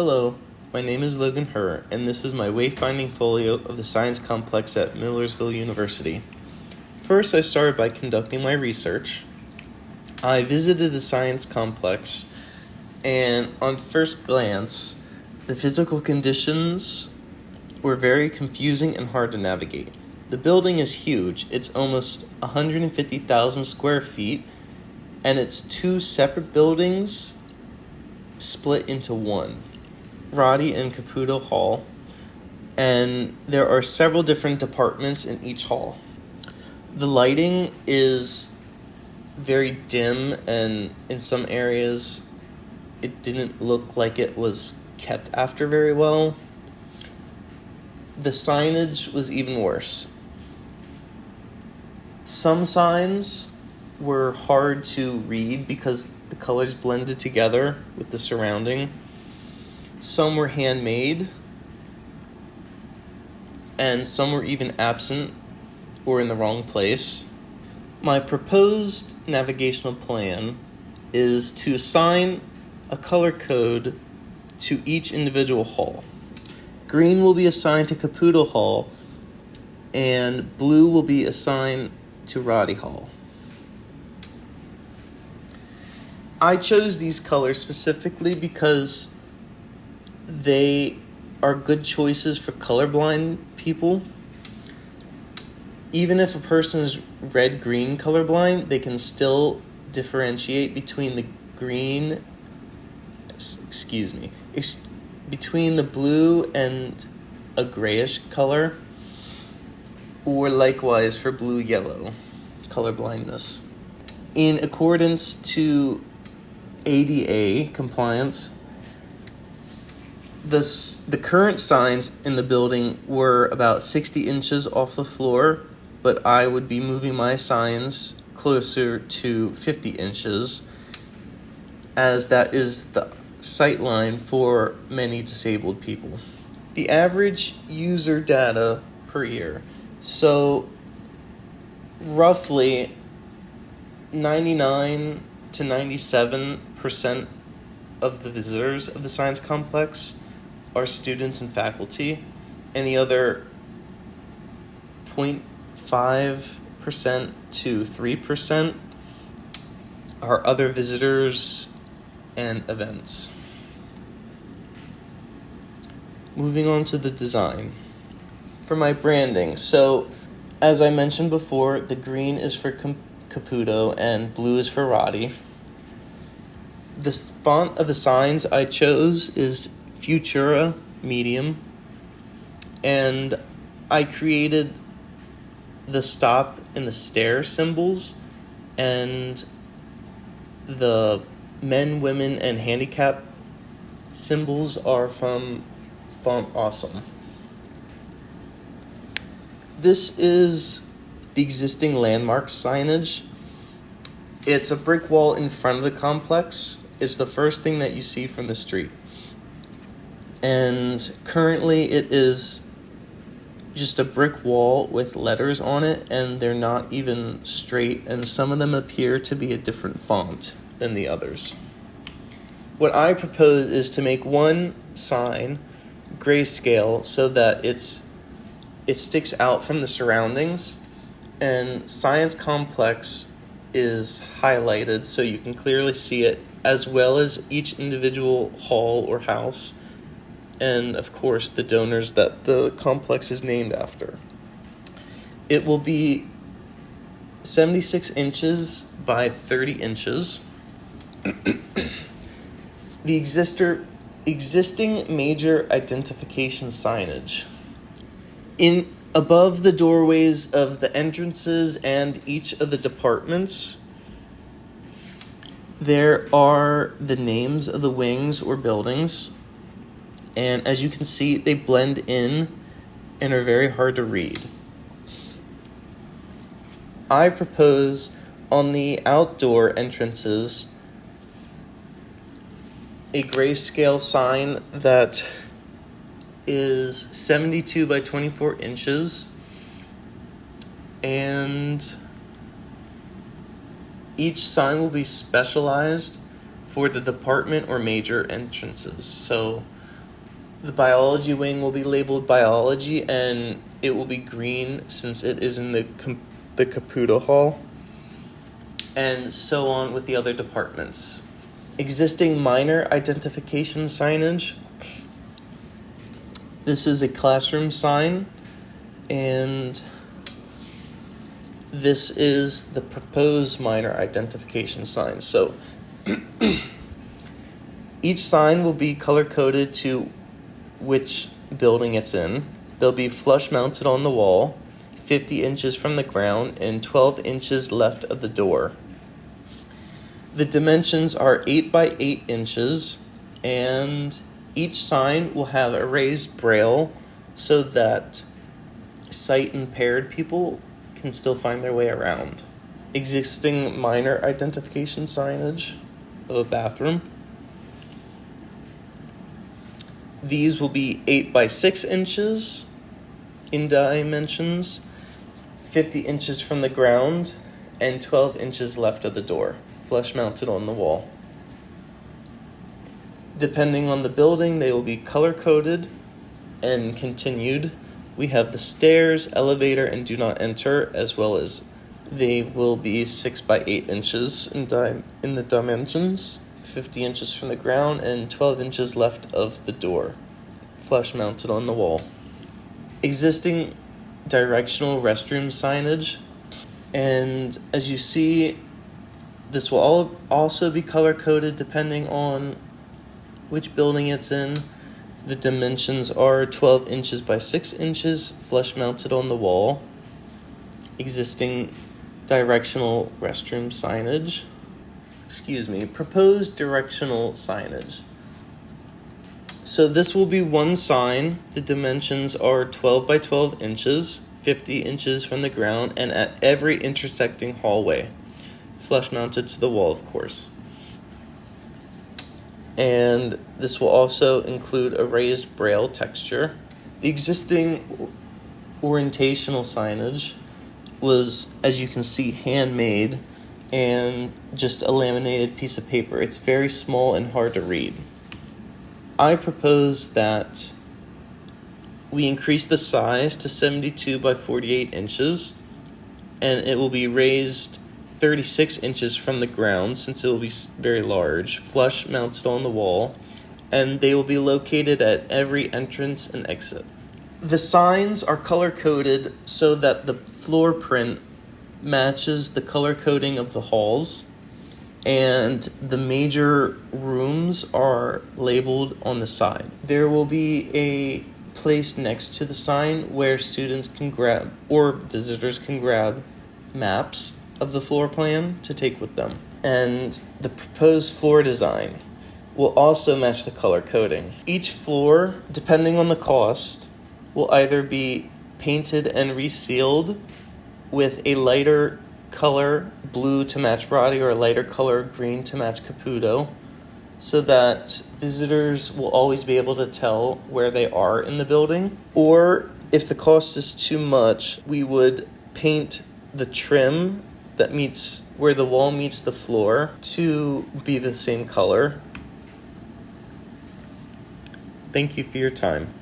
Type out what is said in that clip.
Hello, my name is Logan Herr, and this is my wayfinding folio of the science complex at Millersville University. First, I started by conducting my research. I visited the science complex, and on first glance, the physical conditions were very confusing and hard to navigate. The building is huge. It's almost 150,000 square feet, and it's two separate buildings split into one, Roddy and Caputo Hall, and there are several different departments in each hall. The lighting is very dim, and in some areas it didn't look like it was kept after very well. The signage was even worse. Some signs were hard to read because the colors blended together with the surrounding. Some were handmade, and some were even absent or in the wrong place. My proposed navigational plan is to assign a color code to each individual hall. Green will be assigned to Caputo Hall, and blue will be assigned to Roddy Hall. I chose these colors specifically because they are good choices for colorblind people. Even if a person is red-green colorblind, they can still differentiate between the between the blue and a grayish color, or likewise for blue-yellow colorblindness. In accordance to ADA compliance, the current signs in the building were about 60 inches off the floor, but I would be moving my signs closer to 50 inches, as that is the sight line for many disabled people. The average user data per year. So roughly 99 to 97% of the visitors of the science complex are students and faculty, and the other 0.5% to 3% are other visitors and events. Moving on to the design. For my branding, so as I mentioned before, the green is for Caputo and blue is for Roddy. The font of the signs I chose is Futura Medium, and I created the stop and the stair symbols, and the men, women, and handicap symbols are from Font Awesome. This is the existing landmark signage. It's a brick wall in front of the complex. It's the first thing that you see from the street. And currently it is just a brick wall with letters on it, and they're not even straight, and some of them appear to be a different font than the others. What I propose is to make one sign grayscale so that it sticks out from the surroundings, and Science Complex is highlighted so you can clearly see it, as well as each individual hall or house, and of course the donors that the complex is named after. It will be 76 inches by 30 inches. The existing major identification signage. Above the doorways of the entrances and each of the departments, there are the names of the wings or buildings, and as you can see, they blend in and are very hard to read. I propose on the outdoor entrances a grayscale sign that is 72 by 24 inches, and each sign will be specialized for the department or major entrances. So The biology wing will be labeled biology, and it will be green since it is in the Caputo Hall, and so on with the other departments. Existing minor identification signage. This is a classroom sign, and this is the proposed minor identification sign. So each sign will be color-coded to which building it's in. They'll be flush mounted on the wall, 50 inches from the ground, and 12 inches left of the door. The dimensions are 8 by 8 inches, and each sign will have a raised braille so that sight impaired people can still find their way around. Existing minor identification signage of a bathroom. These will be 8 by 6 inches in dimensions, 50 inches from the ground, and 12 inches left of the door, flush mounted on the wall. Depending on the building, they will be color-coded and continued. We have the stairs, elevator, and do not enter, as well as they will be 6 by 8 inches in the dimensions, 50 inches from the ground, and 12 inches left of the door, flush mounted on the wall. Existing directional restroom signage, and as you see, this will also be color-coded depending on which building it's in. The dimensions are 12 inches by 6 inches, flush mounted on the wall. Existing directional restroom signage. Proposed directional signage. So this will be one sign. The dimensions are 12 by 12 inches, 50 inches from the ground, and at every intersecting hallway. Flush mounted to the wall, of course. And this will also include a raised braille texture. The existing orientational signage was, as you can see, handmade and just a laminated piece of paper. It's very small and hard to read. I propose that we increase the size to 72 by 48 inches, and it will be raised 36 inches from the ground since it will be very large, flush mounted on the wall, and they will be located at every entrance and exit. The signs are color-coded so that the floor print matches the color coding of the halls, and the major rooms are labeled on the side. There will be a place next to the sign where students can grab, or visitors can grab, maps of the floor plan to take with them. And the proposed floor design will also match the color coding. Each floor, depending on the cost, will either be painted and resealed with a lighter color blue to match Roddy or a lighter color green to match Caputo, so that visitors will always be able to tell where they are in the building. Or if the cost is too much, we would paint the trim that meets where the wall meets the floor to be the same color. Thank you for your time.